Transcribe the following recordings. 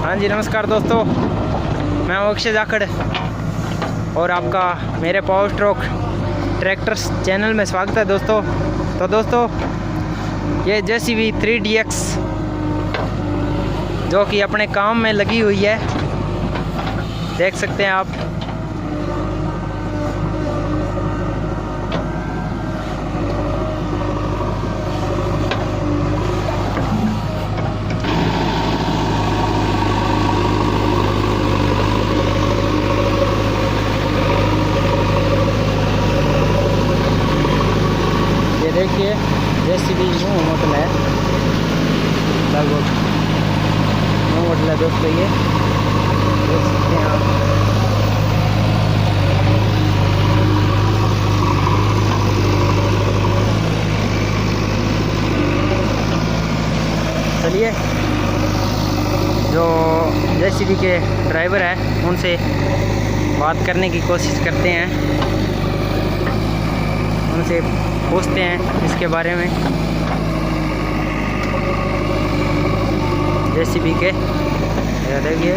हाँ जी नमस्कार दोस्तों, मैं हूँ अक्षय जाखड़ और आपका मेरे पावर स्ट्रोक ट्रैक्टर्स चैनल में स्वागत है दोस्तों। तो दोस्तों ये JCB 3DX जो कि अपने काम में लगी हुई है, देख सकते हैं आप। देखिए JCB न्यू मॉडल है, लगभग न्यू मॉडल है दोस्तों। ये देख सकते हैं आप। चलिए जो JCB के ड्राइवर है उनसे बात करने की कोशिश करते हैं, उनसे पूछते हैं इसके बारे में। JCB के देखिए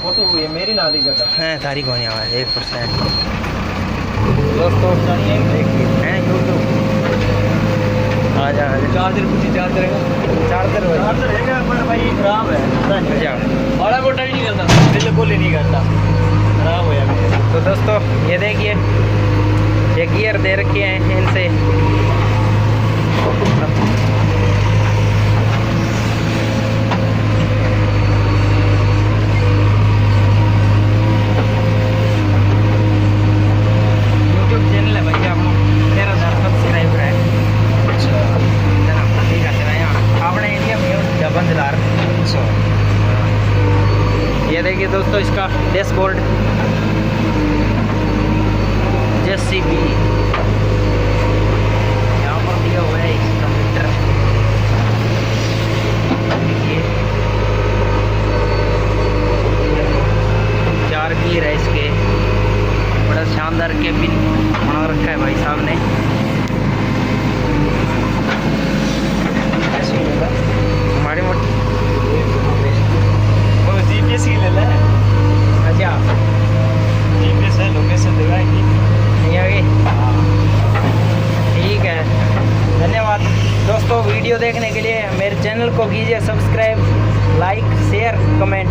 फोटो हुई है मेरी ना ली जाता है तारीख होने वाला है 1%। दोस्तों देखिए हैं यूट्यूब आ जा चार्जर पूछी चार्जर है पर भाई खराब है। अच्छा बड़ा मोटा भी नहीं करता, बिल्कुल ही नहीं करता, खराब हो जाए। तो दोस्तों ये देखिए ये गियर दे रखे हैं इनसे। ये देखिए दोस्तों इसका डैशबोर्ड JCB यहाँ पर दिया हुआ है इसका मीटर। देखिए 4 गियर है इसके, बड़ा शानदार केबिन बना रखा है भाई साहब ने। हमारी मोटी GPS ही ले ले। अच्छा GPS है, लोकेशन दिखाएगी नहीं आगे। ठीक है, धन्यवाद दोस्तों वीडियो देखने के लिए। मेरे चैनल को कीजिए सब्सक्राइब, लाइक, शेयर, कमेंट।